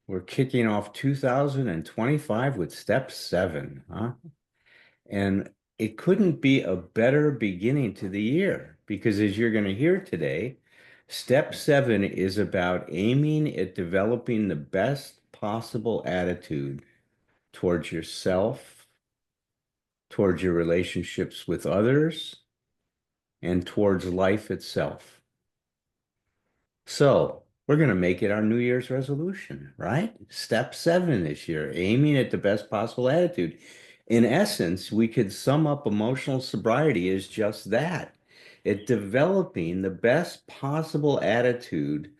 We're kicking off 2025 with step seven, huh? And it couldn't be a better beginning to the year because, as you're going to hear today, step seven is about aiming at developing the best possible attitude towards yourself, towards your relationships with others, and towards life itself. So we're going to make it our New Year's resolution, right? Step seven this year, aiming at the best possible attitude. In essence, we could sum up emotional sobriety as just that. It developing the best possible attitude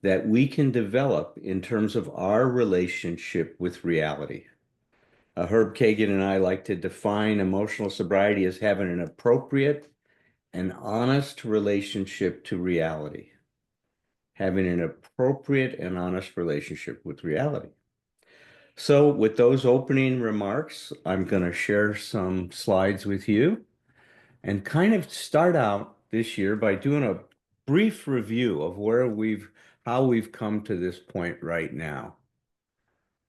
that we can develop in terms of our relationship with reality. Herb Kagan and I like to define emotional sobriety as having an appropriate and honest relationship to reality, having an appropriate and honest relationship with reality. So, with those opening remarks, I'm going to share some slides with you and kind of start out this year by doing a brief review of how we've come to this point right now.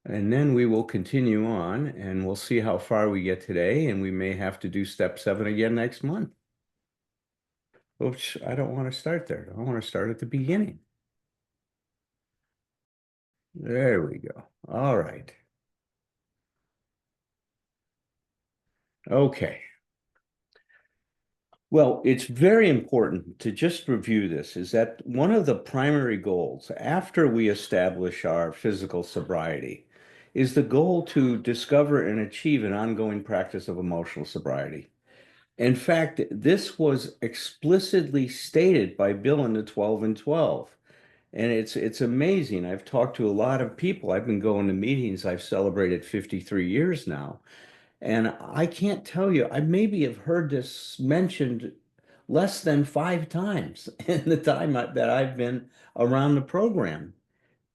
And then we will continue on and we'll see how far we get today. And we may have to do step seven again next month. Oops, I don't want to start there. I want to start at the beginning. There we go. All right. Okay. Well, it's very important to just review this is that one of the primary goals after we establish our physical sobriety is the goal to discover and achieve an ongoing practice of emotional sobriety. In fact, this was explicitly stated by Bill in the 12 and 12. And it's amazing. I've talked to a lot of people. I've been going to meetings. I've celebrated 53 years now. And I can't tell you, I maybe have heard this mentioned less than 5 times in the time that I've been around the program.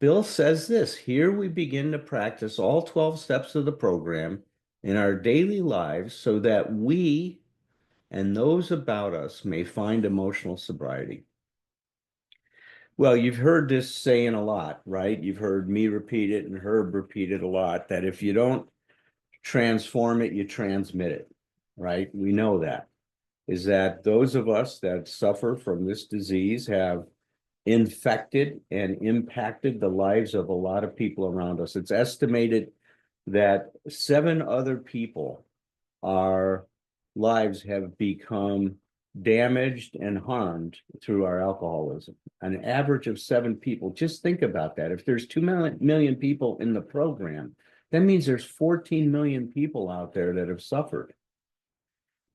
Bill says this, here we begin to practice all 12 steps of the program in our daily lives so that we and those about us may find emotional sobriety. Well, you've heard this saying a lot, right? You've heard me repeat it and Herb repeat it a lot, that if you don't transform it, you transmit it, right? We know that. Is that those of us that suffer from this disease have infected and impacted the lives of a lot of people around us. It's estimated that 7 other people, our lives have become damaged and harmed through our alcoholism. An average of 7 people. Just think about that. If there's 2 million people in the program, that means there's 14 million people out there that have suffered.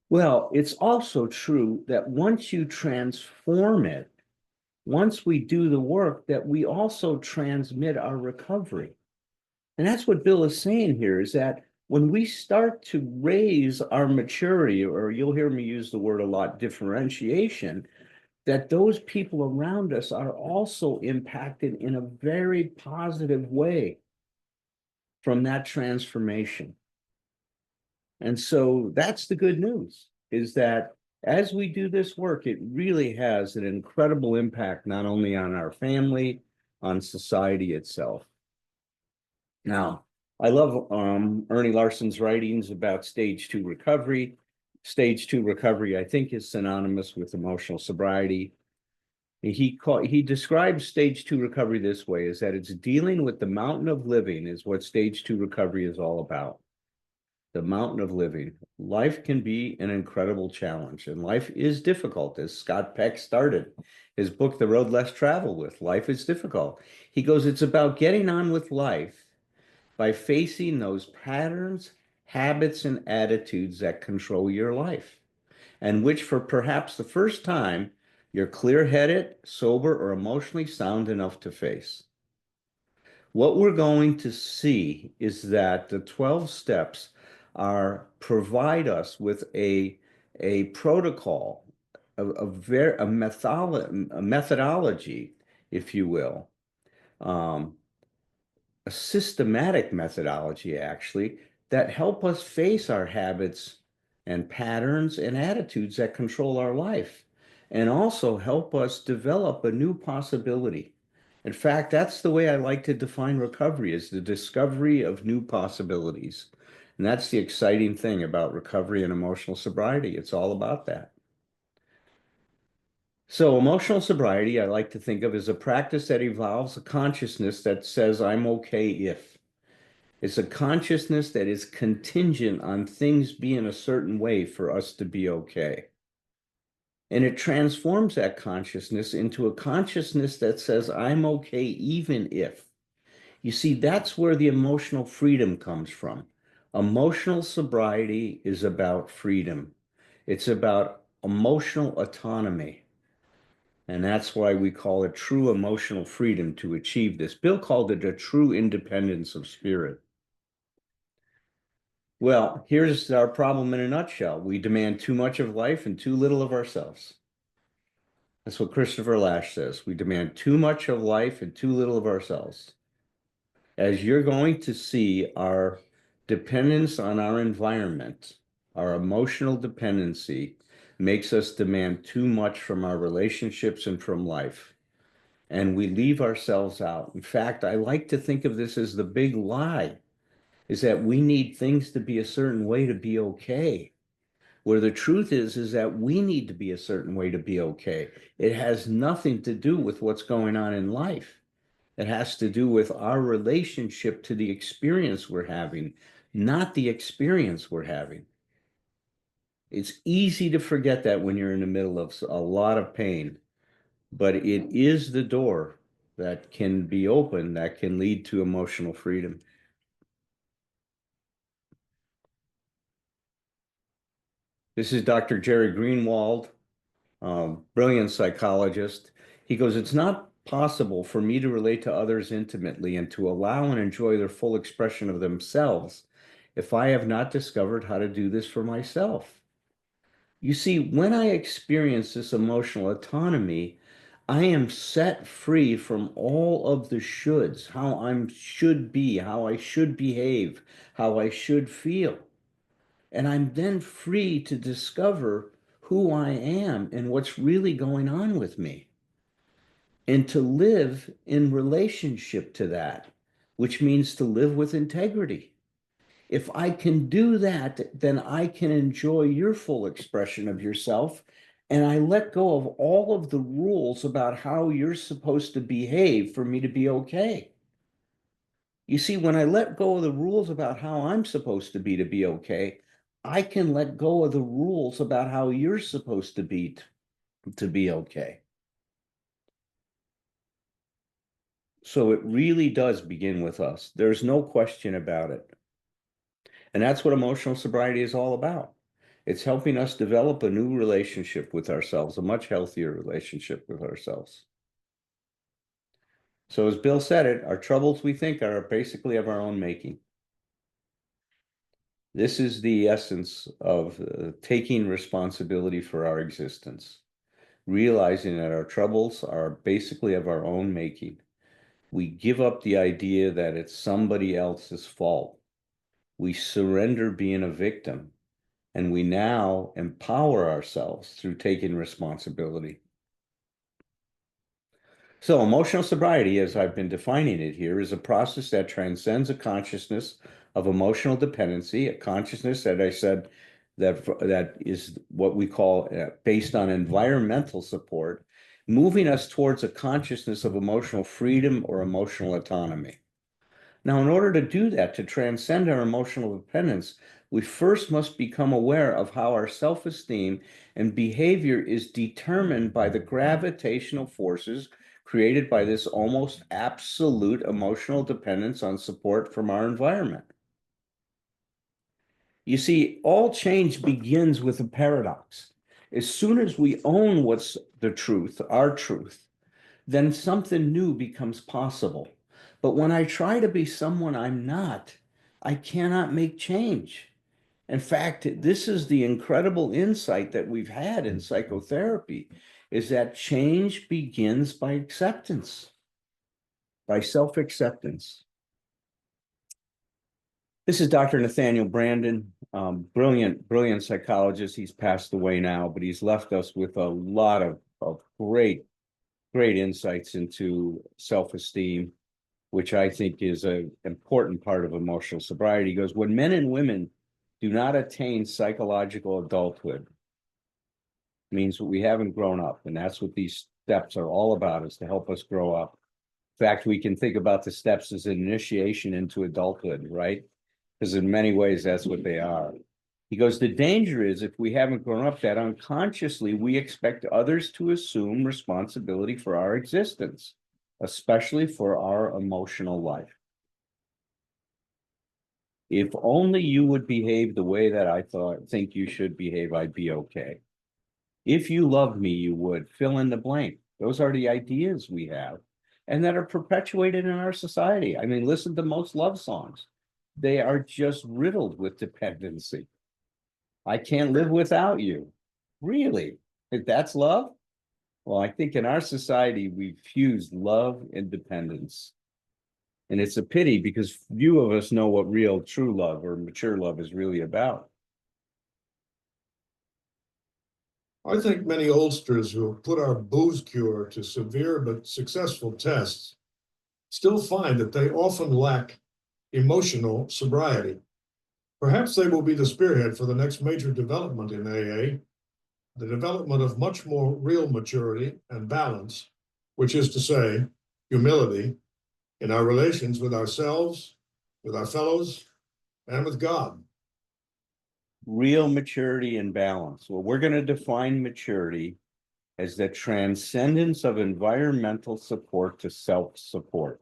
Well, it's also true that once you transform it, once we do the work, that we also transmit our recovery. And that's what Bill is saying here is that when we start to raise our maturity, or you'll hear me use the word a lot, differentiation, that those people around us are also impacted in a very positive way from that transformation. And so that's the good news, is that as we do this work, it really has an incredible impact, not only on our family, on society itself. Now, I love Ernie Larson's writings about stage 2 recovery. Stage 2 recovery, I think, is synonymous with emotional sobriety. He describes stage 2 recovery this way, is that it's dealing with the mountain of living is what stage 2 recovery is all about. The mountain of living. Life can be an incredible challenge, and life is difficult, as Scott Peck started his book, The Road Less Traveled With. Life is difficult. He goes, it's about getting on with life by facing those patterns, habits, and attitudes that control your life, and which, for perhaps the first time, you're clear-headed, sober, or emotionally sound enough to face. What we're going to see is that the 12 steps provide us with a protocol, a methodology, if you will, um, a systematic methodology, actually, that help us face our habits and patterns and attitudes that control our life, and also help us develop a new possibility. In fact, that's the way I like to define recovery, is the discovery of new possibilities. And that's the exciting thing about recovery and emotional sobriety. It's all about that. So emotional sobriety, I like to think of as a practice that evolves a consciousness that says, I'm okay if. It's a consciousness that is contingent on things being a certain way for us to be okay. And it transforms that consciousness into a consciousness that says, I'm okay even if. You see, that's where the emotional freedom comes from. Emotional sobriety is about freedom. It's about emotional autonomy. And that's why we call it true emotional freedom to achieve this. Bill called it a true independence of spirit. Well, here's our problem in a nutshell. We demand too much of life and too little of ourselves. That's what Christopher Lasch says. We demand too much of life and too little of ourselves. As you're going to see, our dependence on our environment, our emotional dependency, makes us demand too much from our relationships and from life. And we leave ourselves out. In fact, I like to think of this as the big lie, is that we need things to be a certain way to be okay. Where the truth is that we need to be a certain way to be okay. It has nothing to do with what's going on in life. It has to do with our relationship to the experience we're having, not the experience we're having. It's easy to forget that when you're in the middle of a lot of pain, but it is the door that can be opened that can lead to emotional freedom. This is Dr. Jerry Greenwald, brilliant psychologist. He goes, it's not possible for me to relate to others intimately and to allow and enjoy their full expression of themselves if I have not discovered how to do this for myself. You see, when I experience this emotional autonomy, I am set free from all of the shoulds, how I should be, how I should behave, how I should feel. And I'm then free to discover who I am and what's really going on with me, and to live in relationship to that, which means to live with integrity. If I can do that, then I can enjoy your full expression of yourself. And I let go of all of the rules about how you're supposed to behave for me to be okay. You see, when I let go of the rules about how I'm supposed to be okay, I can let go of the rules about how you're supposed to be okay. So it really does begin with us. There's no question about it. And that's what emotional sobriety is all about. It's helping us develop a new relationship with ourselves, a much healthier relationship with ourselves. So as Bill said it, our troubles, we think, are basically of our own making. This is the essence of taking responsibility for our existence, realizing that our troubles are basically of our own making. We give up the idea that it's somebody else's fault. We surrender being a victim, and we now empower ourselves through taking responsibility. So emotional sobriety, as I've been defining it here, is a process that transcends a consciousness of emotional dependency, a consciousness that I said that is what we call based on environmental support, moving us towards a consciousness of emotional freedom or emotional autonomy. Now, in order to do that, to transcend our emotional dependence, we first must become aware of how our self-esteem and behavior is determined by the gravitational forces created by this almost absolute emotional dependence on support from our environment. You see, all change begins with a paradox. As soon as we own what's the truth, our truth, then something new becomes possible. But when I try to be someone I'm not, I cannot make change. In fact, this is the incredible insight that we've had in psychotherapy, is that change begins by acceptance, by self-acceptance. This is Dr. Nathaniel Brandon, brilliant psychologist. He's passed away now, but he's left us with a lot of great great insights into self-esteem, which I think is an important part of emotional sobriety. He goes, when men and women do not attain psychological adulthood, means we haven't grown up. And that's what these steps are all about, is to help us grow up. In fact, we can think about the steps as an initiation into adulthood, right? Because in many ways, that's what they are. He goes, the danger is if we haven't grown up, that unconsciously we expect others to assume responsibility for our existence, especially for our emotional life. If only you would behave the way that I think you should behave, I'd be okay. If you loved me, you would fill in the blank. Those are the ideas we have and that are perpetuated in our society. I mean, listen to most love songs. They are just riddled with dependency. I can't live without you. Really? If that's love? Well, I think in our society, we've fused love and dependence. And it's a pity because few of us know what real true love or mature love is really about. I think many oldsters who have put our booze cure to severe but successful tests still find that they often lack emotional sobriety. Perhaps they will be the spearhead for the next major development in AA, the development of much more real maturity and balance, which is to say, humility in our relations with ourselves, with our fellows, and with God. Real maturity and balance. Well, we're going to define maturity as the transcendence of environmental support to self-support.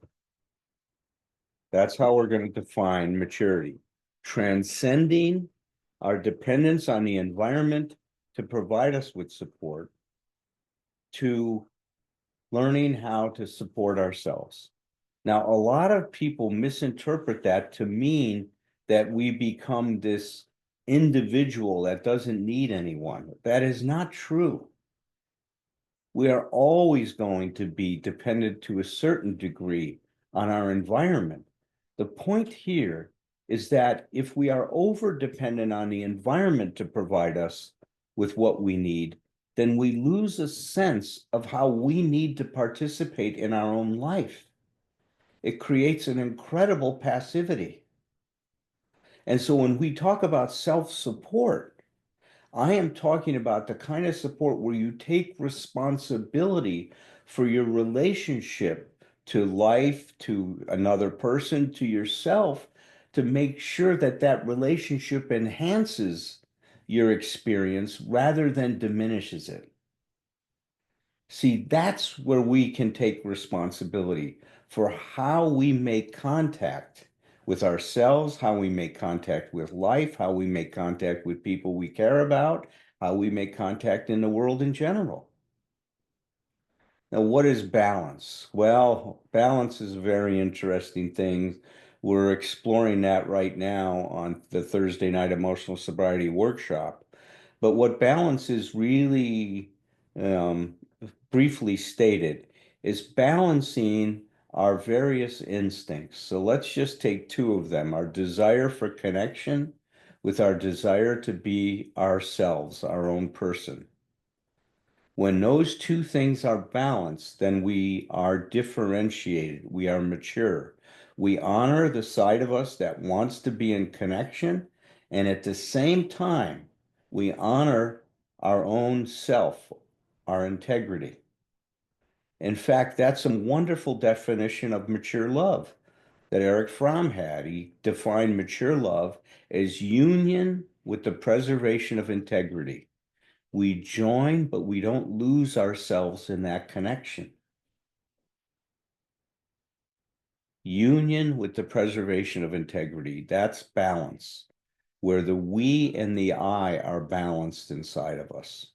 That's how we're going to define maturity. Transcending our dependence on the environment to provide us with support, to learning how to support ourselves. Now, a lot of people misinterpret that to mean that we become this individual that doesn't need anyone. That is not true. We are always going to be dependent to a certain degree on our environment. The point here is that if we are over dependent on the environment to provide us with what we need, then we lose a sense of how we need to participate in our own life. It creates an incredible passivity. And so when we talk about self-support, I am talking about the kind of support where you take responsibility for your relationship to life, to another person, to yourself, to make sure that that relationship enhances your experience rather than diminishes it. See, that's where we can take responsibility for how we make contact with ourselves, how we make contact with life, how we make contact with people we care about, how we make contact in the world in general. Now, what is balance? Well, balance is a very interesting thing. We're exploring that right now on the Thursday night emotional sobriety workshop. But what balance is really, um, briefly stated, is balancing our various instincts. So let's just take two of them, our desire for connection with our desire to be ourselves, our own person. When those two things are balanced, then we are differentiated, we are mature. We honor the side of us that wants to be in connection, and at the same time, we honor our own self, our integrity. In fact, that's a wonderful definition of mature love that Eric Fromm had. He defined mature love as union with the preservation of integrity. We join, but we don't lose ourselves in that connection. Union with the preservation of integrity. That's balance, where the we and the I are balanced inside of us.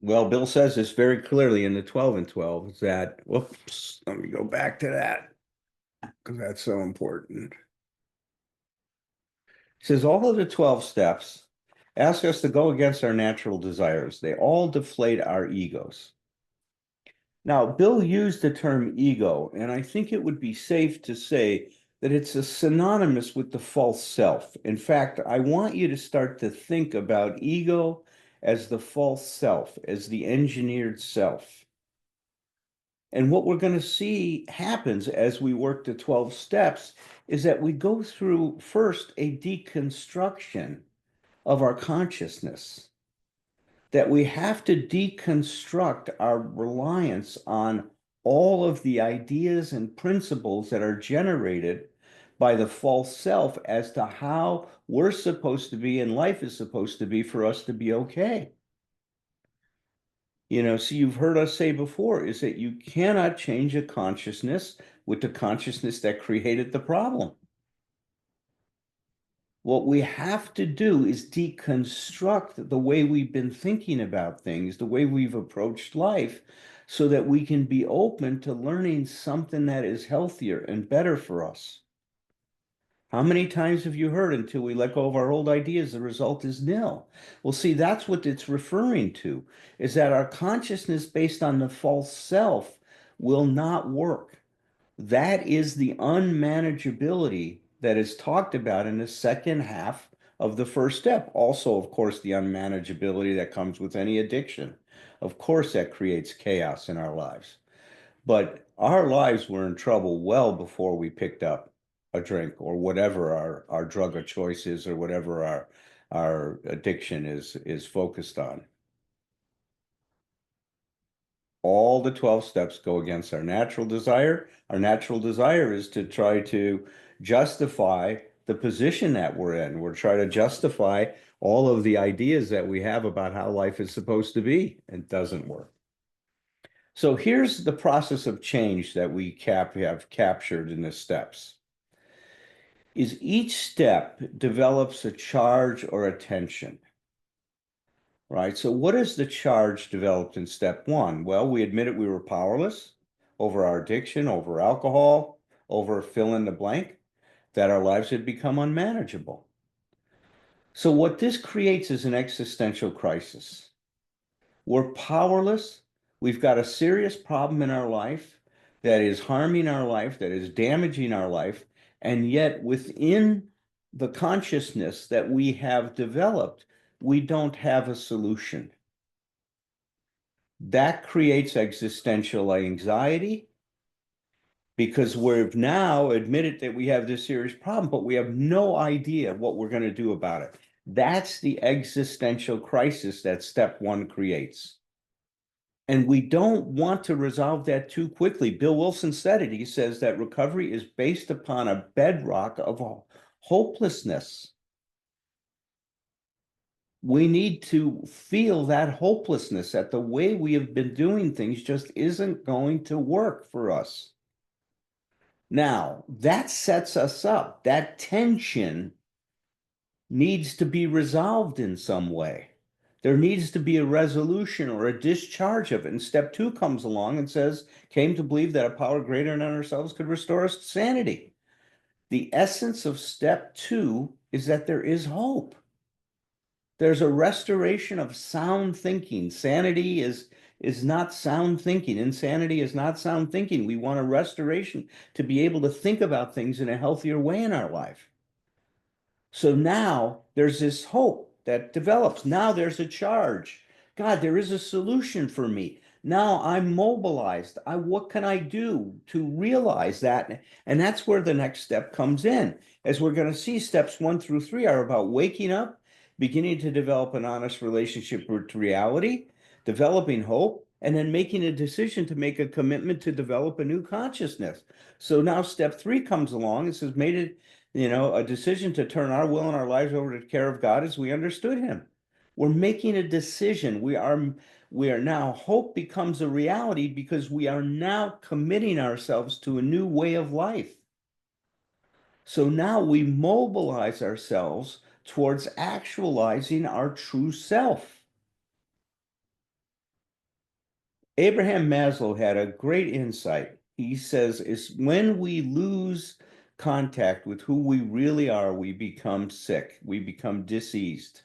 Well, Bill says this very clearly in the 12 and 12 is that, whoops, let me go back to that because that's so important. He says all of the 12 steps ask us to go against our natural desires. They all deflate our egos. Now, Bill used the term ego, and I think it would be safe to say that it's a synonymous with the false self. In fact, I want you to start to think about ego as the false self, as the engineered self. And what we're going to see happens as we work the 12 steps is that we go through first a deconstruction of our consciousness, that we have to deconstruct our reliance on all of the ideas and principles that are generated by the false self as to how we're supposed to be and life is supposed to be for us to be okay. So you've heard us say before is that you cannot change a consciousness with the consciousness that created the problem. What we have to do is deconstruct the way we've been thinking about things, the way we've approached life, so that we can be open to learning something that is healthier and better for us. How many times have you heard until we let go of our old ideas, the result is nil? Well, see, that's what it's referring to, is that our consciousness based on the false self will not work. That is the unmanageability that is talked about in the second half of the first step. Also, of course, the unmanageability that comes with any addiction. Of course, that creates chaos in our lives. But our lives were in trouble well before we picked up a drink or whatever our drug of choice is or whatever our addiction is focused on. All the 12 steps go against our natural desire. Our natural desire is to try to justify the position that we're in. We're trying to justify all of the ideas that we have about how life is supposed to be. It doesn't work. So here's the process of change that we have captured in the steps. Is each step develops a charge or a tension. Right? So what is the charge developed in step one? Well, we admitted we were powerless over our addiction, over alcohol, over fill in the blank, that our lives had become unmanageable. So what this creates is an existential crisis. We're powerless. We've got a serious problem in our life that is harming our life, that is damaging our life. And yet within the consciousness that we have developed, we don't have a solution. That creates existential anxiety because we've now admitted that we have this serious problem, but we have no idea what we're going to do about it. That's the existential crisis that step one creates. And we don't want to resolve that too quickly. Bill Wilson said it. He says that recovery is based upon a bedrock of hopelessness. We need to feel that hopelessness, that the way we have been doing things just isn't going to work for us. Now, that sets us up. That tension needs to be resolved in some way. There needs to be a resolution or a discharge of it. And step two comes along and says, came to believe that a power greater than ourselves could restore us to sanity. The essence of step two is that there is hope. There's a restoration of sound thinking. Sanity is not sound thinking. Insanity is not sound thinking. We want a restoration to be able to think about things in a healthier way in our life. So now there's this hope that develops. Now there's a charge. God, there is a solution for me. Now I'm mobilized. What can I do to realize that? And that's where the next step comes in. As we're going to see, steps 1 through 3 are about waking up, beginning to develop an honest relationship with reality, developing hope, and then making a decision to make a commitment to develop a new consciousness. So now step 3 comes along and says, made it, a decision to turn our will and our lives over to the care of God as we understood him. We're making a decision. We are now, hope becomes a reality because we are now committing ourselves to a new way of life. So now we mobilize ourselves towards actualizing our true self. Abraham Maslow had a great insight. He says, is when we lose contact with who we really are, we become sick, we become diseased.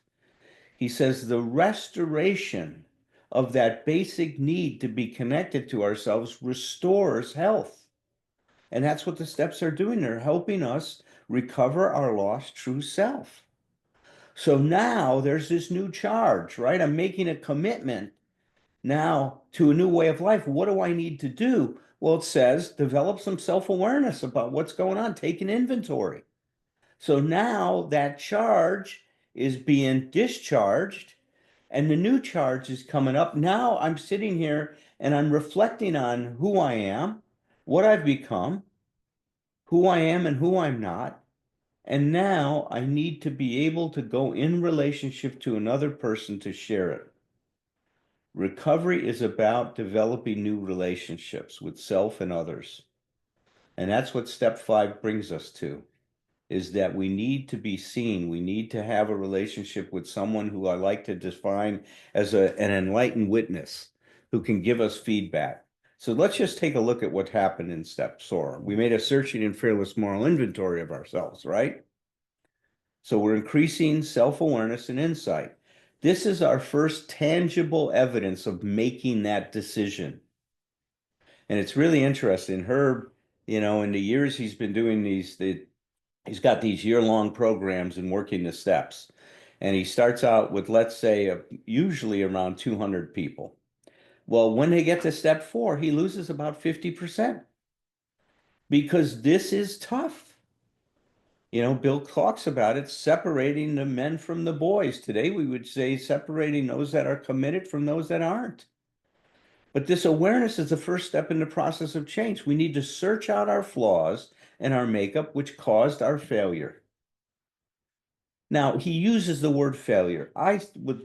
He says the restoration of that basic need to be connected to ourselves restores health. And that's what the steps are doing. They're helping us recover our lost true self. So now there's this new charge, right? I'm making a commitment now to a new way of life. What do I need to do? Well, it says develop some self-awareness about what's going on, take an inventory. So now that charge is being discharged and the new charge is coming up. Now I'm sitting here and I'm reflecting on who I am, what I've become, who I am and who I'm not. And now I need to be able to go in relationship to another person to share it. Recovery is about developing new relationships with self and others. And that's what step 5 brings us to, is that we need to be seen. We need to have a relationship with someone who I like to define as an enlightened witness who can give us feedback. So let's just take a look at what happened in step 4. We made a searching and fearless moral inventory of ourselves, right? So we're increasing self-awareness and insight. This is our first tangible evidence of making that decision. And it's really interesting. Herb, in the years he's been doing he's got these year-long programs and working the steps. And he starts out with, let's say, usually around 200 people. Well, when they get to step 4, he loses about 50% because this is tough. Bill talks about it, separating the men from the boys. Today, we would say separating those that are committed from those that aren't. But this awareness is the first step in the process of change. We need to search out our flaws and our makeup, which caused our failure. Now, he uses the word failure. I would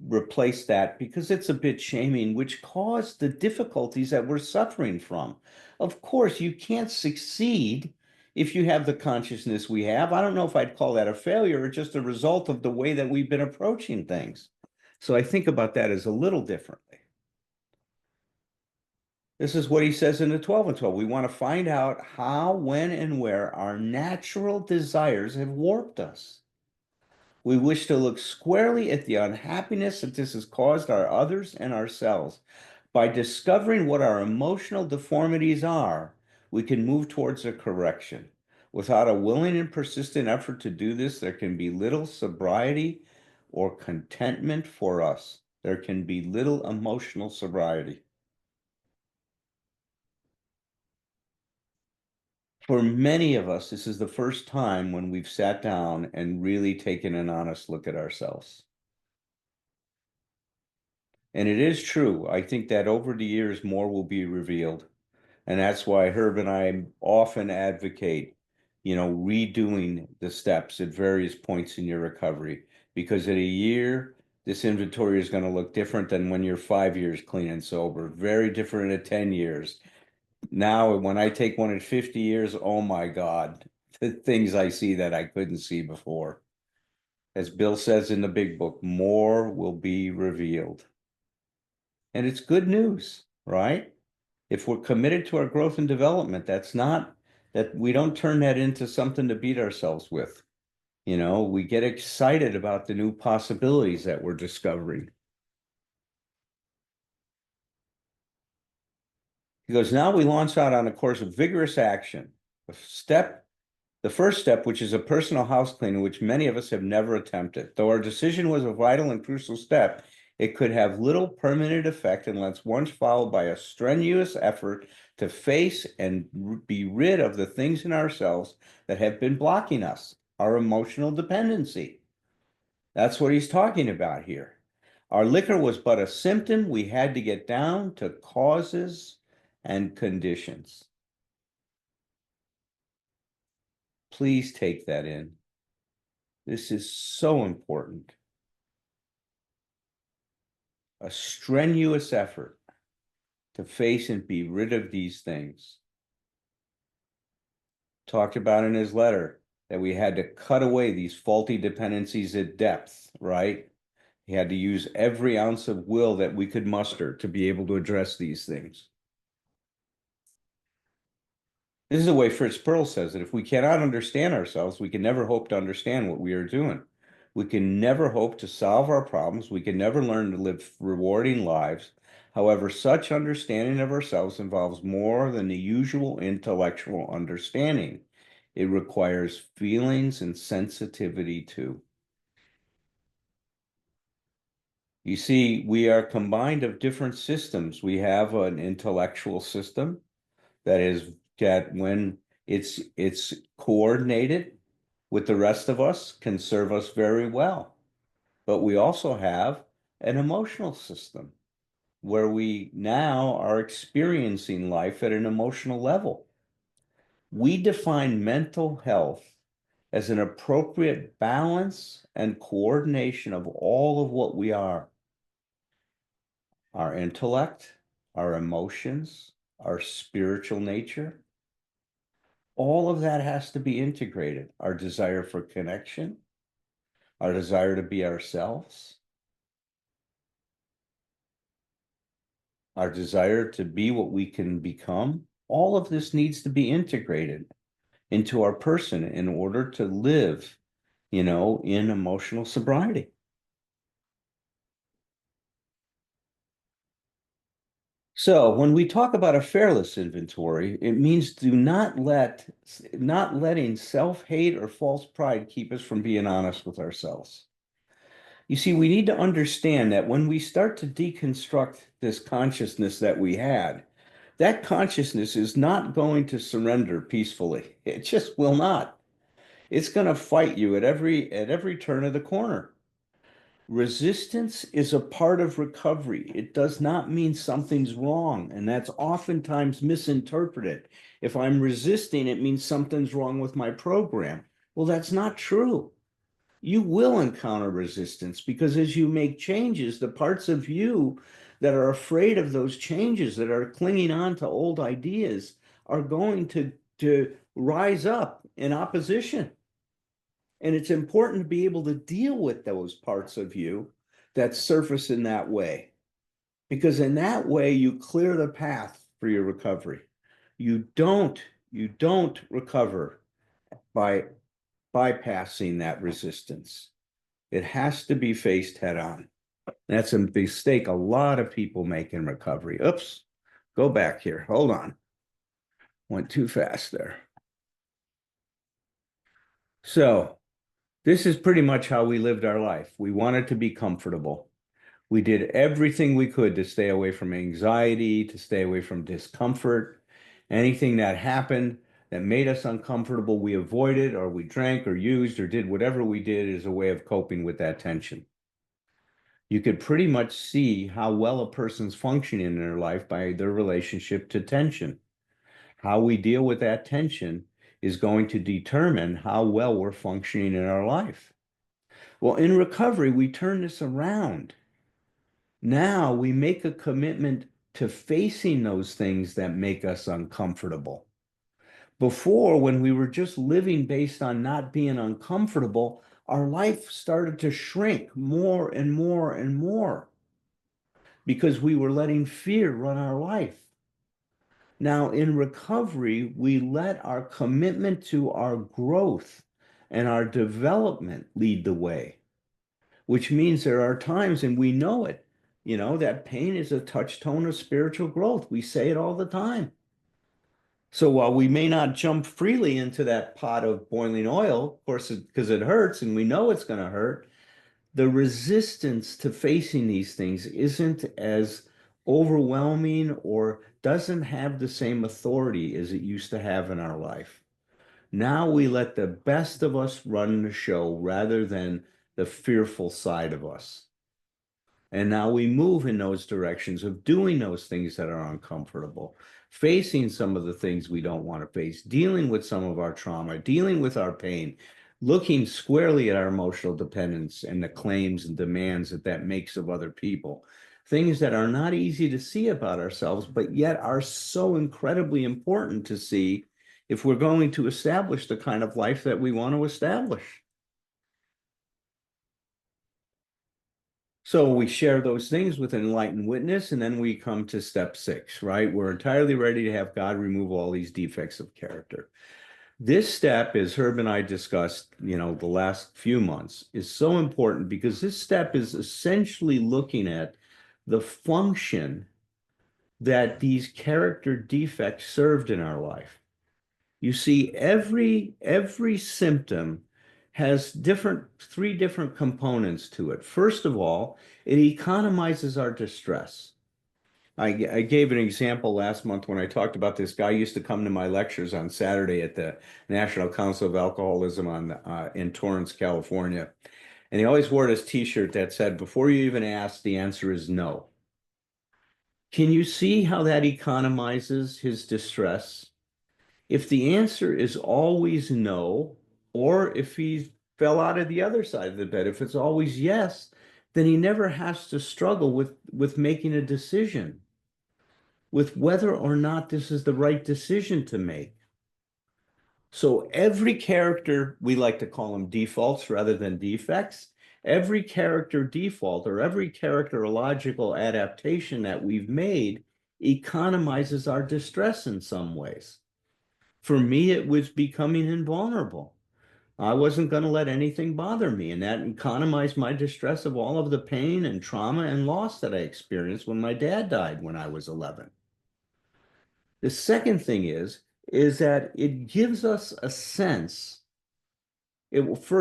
replace that because it's a bit shaming, which caused the difficulties that we're suffering from. Of course, you can't succeed if you have the consciousness we have. I don't know if I'd call that a failure or just a result of the way that we've been approaching things. So I think about that as a little differently. This is what he says in the 12 and 12. We want to find out how, when, and where our natural desires have warped us. We wish to look squarely at the unhappiness that this has caused our others and ourselves. By discovering what our emotional deformities are, we can move towards a correction. Without a willing and persistent effort to do this, there can be little sobriety or contentment for us. There can be little emotional sobriety. For many of us, this is the first time when we've sat down and really taken an honest look at ourselves. And it is true. I think that over the years, more will be revealed. And that's why Herb and I often advocate, redoing the steps at various points in your recovery. Because in a year, this inventory is going to look different than when you're 5 years clean and sober. Very different at 10 years. Now, when I take one at 50 years, oh my God, the things I see that I couldn't see before. As Bill says in the big book, more will be revealed. And it's good news, right? If we're committed to our growth and development, that's not that we don't turn that into something to beat ourselves with. We get excited about the new possibilities that we're discovering. He goes, now we launch out on a course of vigorous action. The first step, which is a personal house cleaning, which many of us have never attempted. Though our decision was a vital and crucial step, it could have little permanent effect unless once followed by a strenuous effort to face and be rid of the things in ourselves that have been blocking us, our emotional dependency. That's what he's talking about here. Our liquor was but a symptom. We had to get down to causes and conditions. Please take that in. This is so important. A strenuous effort to face and be rid of these things. Talked about in his letter that we had to cut away these faulty dependencies at depth, right? He had to use every ounce of will that we could muster to be able to address these things. This is the way Fritz Perls says it. If we cannot understand ourselves, we can never hope to understand what we are doing. We can never hope to solve our problems. We can never learn to live rewarding lives. However, such understanding of ourselves involves more than the usual intellectual understanding. It requires feelings and sensitivity too. You see, we are combined of different systems. We have an intellectual system that when it's coordinated with the rest of us can serve us very well. But we also have an emotional system where we now are experiencing life at an emotional level. We define mental health as an appropriate balance and coordination of all of what we are: our intellect, our emotions, our spiritual nature. All of that has to be integrated. Our desire for connection, our desire to be ourselves, our desire to be what we can become. All of this needs to be integrated into our person in order to live, in emotional sobriety. So when we talk about a fearless inventory, it means not letting self-hate or false pride keep us from being honest with ourselves. You see, we need to understand that when we start to deconstruct this consciousness that we had, that consciousness is not going to surrender peacefully. It just will not. It's going to fight you at every turn of the corner. Resistance is a part of recovery. It does not mean something's wrong, and that's oftentimes misinterpreted. If I'm resisting, it means something's wrong with my program. Well, that's not true. You will encounter resistance because as you make changes, the parts of you that are afraid of those changes, that are clinging on to old ideas, are going to rise up in opposition. And it's important to be able to deal with those parts of you that surface in that way, because in that way you clear the path for your recovery. You don't recover by bypassing that resistance. It has to be faced head on. That's a mistake a lot of people make in recovery. Oops, go back here. Hold on. Went too fast there. So this is pretty much how we lived our life. We wanted to be comfortable. We did everything we could to stay away from anxiety, to stay away from discomfort. Anything that happened that made us uncomfortable, we avoided, or we drank or used or did whatever we did as a way of coping with that tension. You could pretty much see how well a person's functioning in their life by their relationship to tension. How we deal with that tension is going to determine how well we're functioning in our life. Well, in recovery, we turn this around. Now we make a commitment to facing those things that make us uncomfortable. Before, when we were just living based on not being uncomfortable, our life started to shrink more and more and more because we were letting fear run our life. Now, in recovery, we let our commitment to our growth and our development lead the way, which means there are times, and we know it, that pain is a touchstone of spiritual growth. We say it all the time. So while we may not jump freely into that pot of boiling oil, of course, because it hurts and we know it's going to hurt, the resistance to facing these things isn't as overwhelming or doesn't have the same authority as it used to have in our life. Now we let the best of us run the show rather than the fearful side of us. And now we move in those directions of doing those things that are uncomfortable, facing some of the things we don't want to face, dealing with some of our trauma, dealing with our pain, looking squarely at our emotional dependence and the claims and demands that makes of other people. Things that are not easy to see about ourselves, but yet are so incredibly important to see if we're going to establish the kind of life that we want to establish. So we share those things with an enlightened witness, and then we come to step 6, right? We're entirely ready to have God remove all these defects of character. This step, as Herb and I discussed, the last few months, is so important because this step is essentially looking at the function that these character defects served in our life. You see, every symptom has three different components to it. First of all, it economizes our distress. I gave an example last month when I talked about this guy used to come to my lectures on Saturday at the National Council of Alcoholism in Torrance, California. And he always wore this t-shirt that said, before you even ask, the answer is no. Can you see how that economizes his distress? If the answer is always no, or if he fell out of the other side of the bed, if it's always yes, then he never has to struggle with making a decision, with whether or not this is the right decision to make. So every character, we like to call them defaults rather than defects, every character default or every characterological adaptation that we've made economizes our distress in some ways. For me, it was becoming invulnerable. I wasn't going to let anything bother me, and that economized my distress of all of the pain and trauma and loss that I experienced when my dad died when I was 11. The second thing is that it gives us a sense.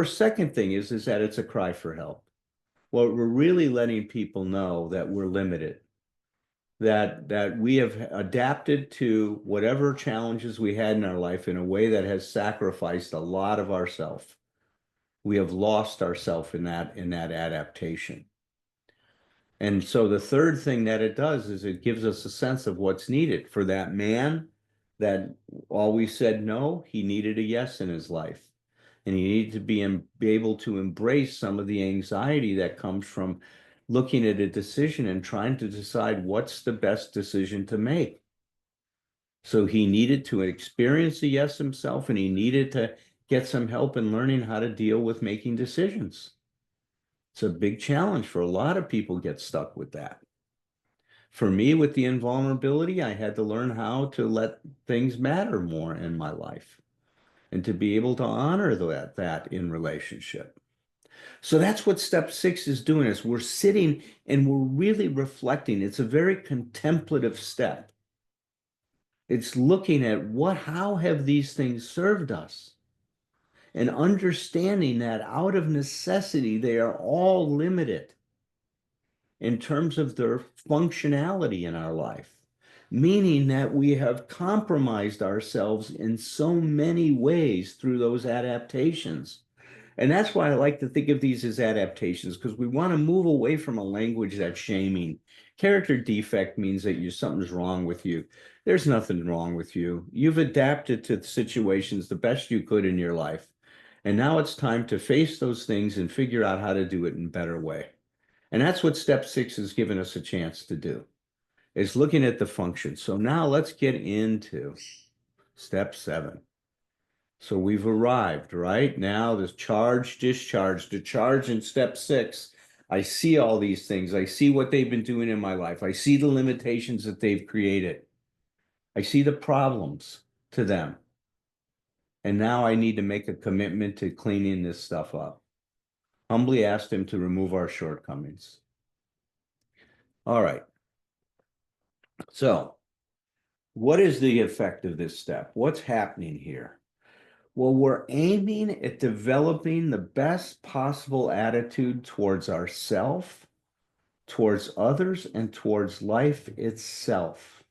Second thing is that it's a cry for help. Well, we're really letting people know that we're limited, that we have adapted to whatever challenges we had in our life in a way that has sacrificed a lot of ourself. We have lost ourself in that adaptation. And so the third thing that it does is it gives us a sense of what's needed. For that man that always said no, he needed a yes in his life. And he needed to be able to embrace some of the anxiety that comes from looking at a decision and trying to decide what's the best decision to make. So he needed to experience a yes himself, and he needed to get some help in learning how to deal with making decisions. It's a big challenge for a lot of people get stuck with that. For me, with the invulnerability, I had to learn how to let things matter more in my life and to be able to honor that in relationship. So that's what step 6 is doing is we're sitting and we're really reflecting. It's a very contemplative step. It's looking at how have these things served us? And understanding that out of necessity, they are all limited in terms of their functionality in our life, meaning that we have compromised ourselves in so many ways through those adaptations. And that's why I like to think of these as adaptations, because we want to move away from a language that's shaming. Character defect means that something's wrong with you. There's nothing wrong with you. You've adapted to the situations the best you could in your life. And now it's time to face those things and figure out how to do it in a better way. And that's what step 6 has given us a chance to do, is looking at the function. So now let's get into step 7. So we've arrived, right? Now the charge, discharge, the charge in step 6. I see all these things. I see what they've been doing in my life. I see the limitations that they've created. I see the problems to them. And now I need to make a commitment to cleaning this stuff up. Humbly asked him to remove our shortcomings. All right. So what is the effect of this step? What's happening here? Well, we're aiming at developing the best possible attitude towards ourself, towards others, and towards life itself.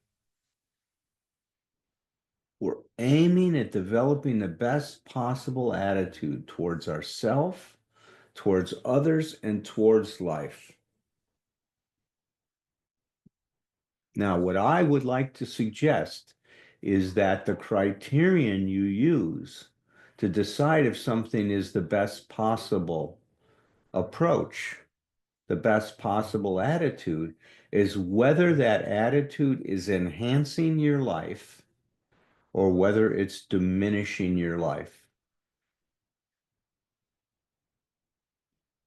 We're aiming at developing the best possible attitude towards ourself, towards others, and towards life. Now, what I would like to suggest is that the criterion you use to decide if something is the best possible approach, the best possible attitude, is whether that attitude is enhancing your life or whether it's diminishing your life.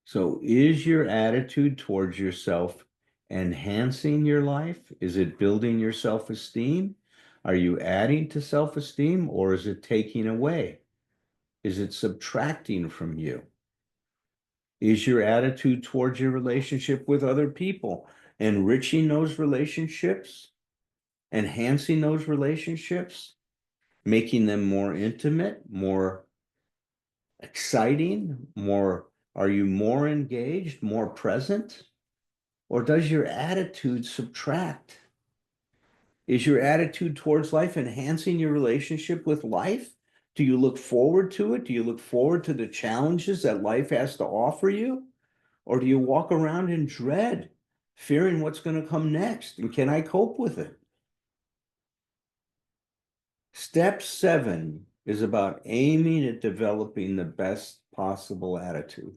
So is your attitude towards yourself enhancing your life? Is it building your self-esteem? Are you adding to self-esteem, or is it taking away? Is it subtracting from you? Is your attitude towards your relationship with other people enriching those relationships, enhancing those relationships, making them more intimate, more exciting, are you more engaged, more present? Or does your attitude subtract? Is your attitude towards life enhancing your relationship with life? Do you look forward to it? Do you look forward to the challenges that life has to offer you? Or do you walk around in dread, fearing what's going to come next? And can I cope with it? Step 7 is about aiming at developing the best possible attitude.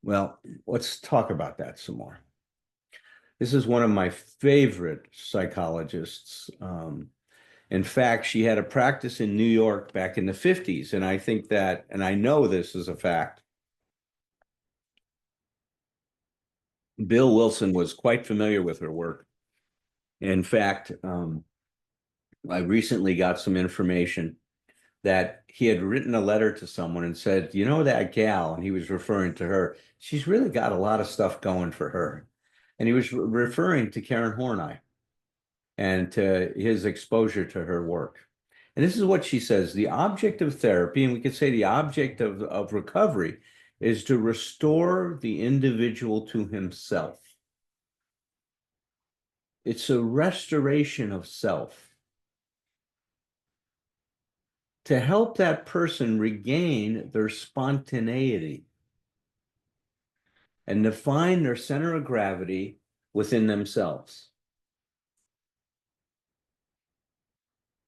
Well, let's talk about that some more. This is one of my favorite psychologists. In fact, she had a practice in New York back in the 50s. And I think that, and I know this is a fact, Bill Wilson was quite familiar with her work. In fact, I recently got some information that he had written a letter to someone and said, you know, that gal, and he was referring to her, she's really got a lot of stuff going for her. And he was referring to Karen Horney and to his exposure to her work. And this is what she says: the object of therapy, and we could say the object of recovery, is to restore the individual to himself. It's a restoration of self to help that person regain their spontaneity and to find their center of gravity within themselves.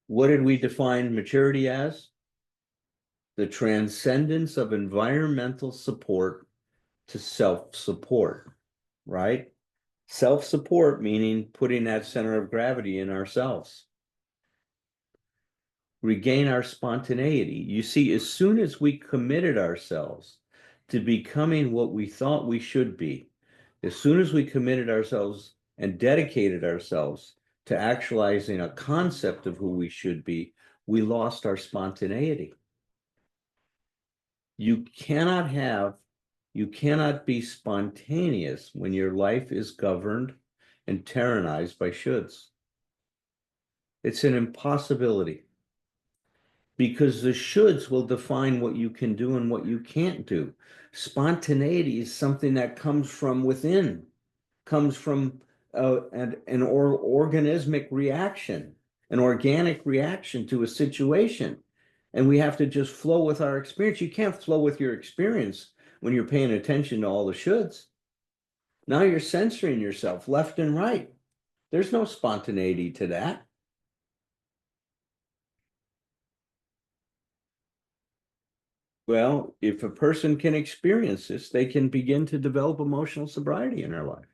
What did we define maturity as? The transcendence of environmental support to self-support, right? Self-support meaning putting that center of gravity in ourselves. Regain our spontaneity. You see, as soon as we committed ourselves to becoming what we thought we should be, as soon as we committed ourselves and dedicated ourselves to actualizing a concept of who we should be, we lost our spontaneity. You cannot be spontaneous when your life is governed and tyrannized by shoulds. It's an impossibility because the shoulds will define what you can do and what you can't do. Spontaneity is something that comes from within, comes from an organismic reaction, an organic reaction to a situation. And we have to just flow with our experience. You can't flow with your experience when you're paying attention to all the shoulds. Now you're censoring yourself left and right. There's no spontaneity to that. Well, if a person can experience this, they can begin to develop emotional sobriety in their life.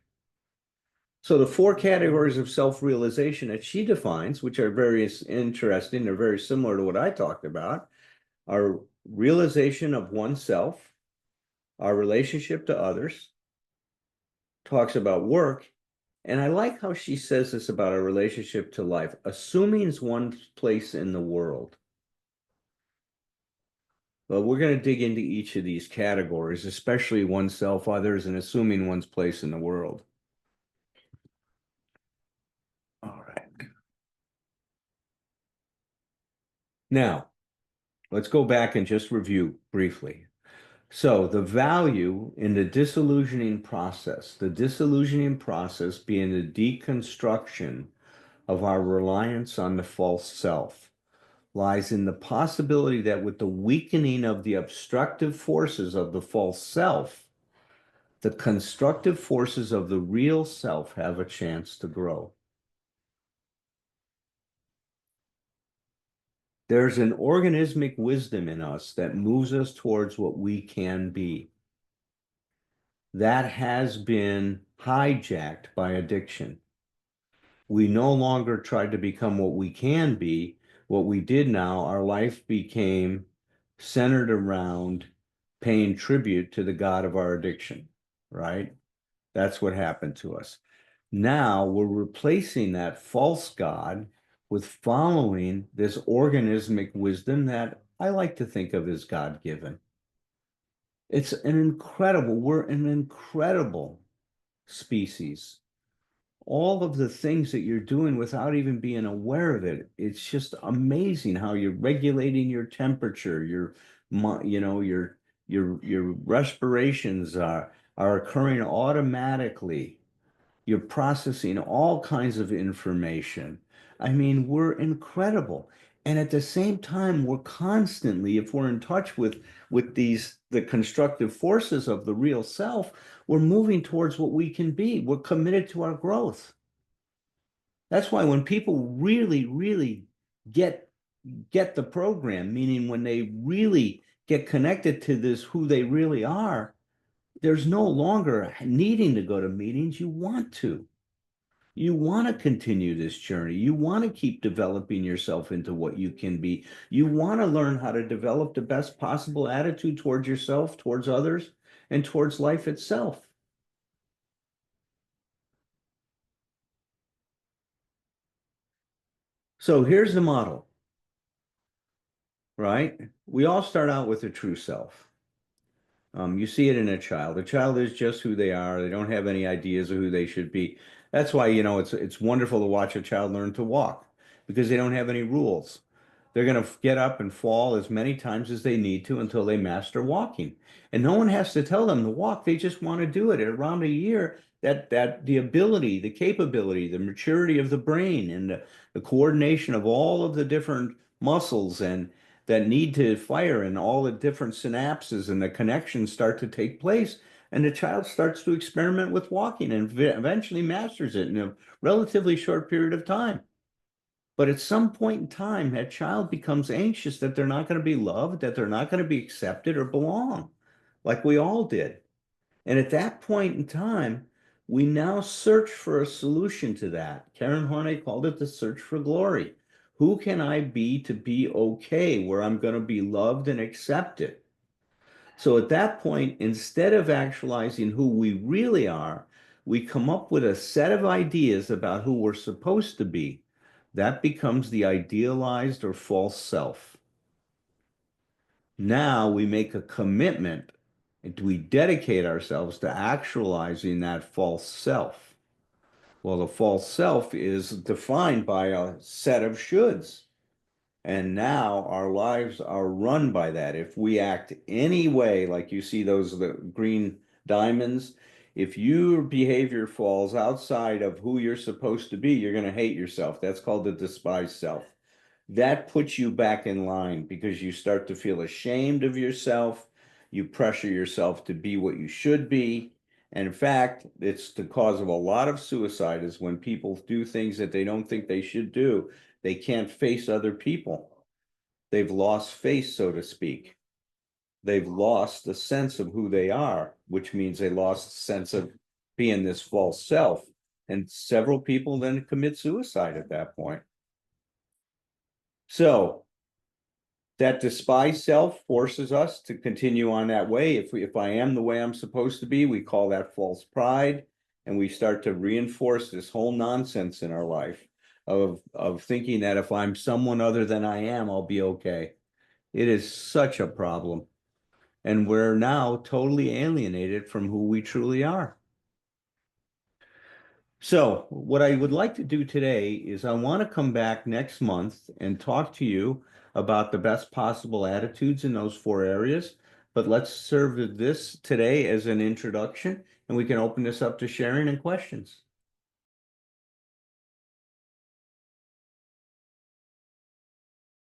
So the 4 categories of self-realization that she defines, which are very interesting, they're very similar to what I talked about, are realization of oneself, our relationship to others, talks about work, and I like how she says this about our relationship to life, assuming one's place in the world. Well, we're going to dig into each of these categories, especially oneself, others, and assuming one's place in the world. All right. Now, let's go back and just review briefly. So the value in the disillusioning process being the deconstruction of our reliance on the false self, lies in the possibility that with the weakening of the obstructive forces of the false self, the constructive forces of the real self have a chance to grow. There's an organismic wisdom in us that moves us towards what we can be. That has been hijacked by addiction. We no longer try to become what we can be. What we did now, our life became centered around paying tribute to the God of our addiction, right? That's what happened to us. Now we're replacing that false God with following this organismic wisdom that I like to think of as God-given. We're an incredible species. all of the things that you're doing without even being aware of it. It's just amazing how you're regulating your temperature, you know, your respirations are occurring automatically. You're processing all kinds of information. I mean, we're incredible. And at the same time, we're constantly, if we're in touch with the constructive forces of the real self, we're moving towards what we can be. We're committed to our growth. That's why when people really, really get get the program, meaning when they really get connected to this, who they really are, there's no longer needing to go to meetings. You want to. You want to continue this journey. You want to keep developing yourself into what you can be. You want to learn how to develop the best possible attitude towards yourself, towards others, and towards life itself. So here's the model, right? We all start out with a true self. You see it in a child. A child is just who they are. They don't have any ideas of who they should be. That's why, it's wonderful to watch a child learn to walk because they don't have any rules. They're going to get up and fall as many times as they need to until they master walking. And no one has to tell them to walk. They just want to do it. At around a year, that the ability, the capability, the maturity of the brain and the coordination of all of the different muscles and that need to fire and all the different synapses and the connections start to take place. And the child starts to experiment with walking and eventually masters it in a relatively short period of time. But at some point in time, that child becomes anxious that they're not going to be loved, that they're not going to be accepted or belong, like we all did. And at that point in time, we now search for a solution to that. Karen Horney called it the search for glory. Who can I be to be okay, where I'm going to be loved and accepted? So at that point, instead of actualizing who we really are, we come up with a set of ideas about who we're supposed to be. That becomes the idealized or false self. Now we make a commitment and we dedicate ourselves to actualizing that false self. Well, the false self is defined by a set of shoulds. And now our lives are run by that. If we act any way, like you see the green diamonds, if your behavior falls outside of who you're supposed to be, you're going to hate yourself. That's called the despised self. That puts you back in line because you start to feel ashamed of yourself. You pressure yourself to be what you should be. And in fact, it's the cause of a lot of suicide is when people do things that they don't think they should do. They can't face other people. They've lost face, so to speak. They've lost the sense of who they are, which means they lost the sense of being this false self. And several people then commit suicide at that point. So that despised self forces us to continue on that way. If I am the way I'm supposed to be, we call that false pride, and we start to reinforce this whole nonsense in our life of thinking that if I'm someone other than I am, I'll be okay. It is such a problem, and we're now totally alienated from who we truly are. So, what I would like to do today is I want to come back next month and talk to you about the best possible attitudes in those four areas. But let's serve this today as an introduction, and we can open this up to sharing and questions.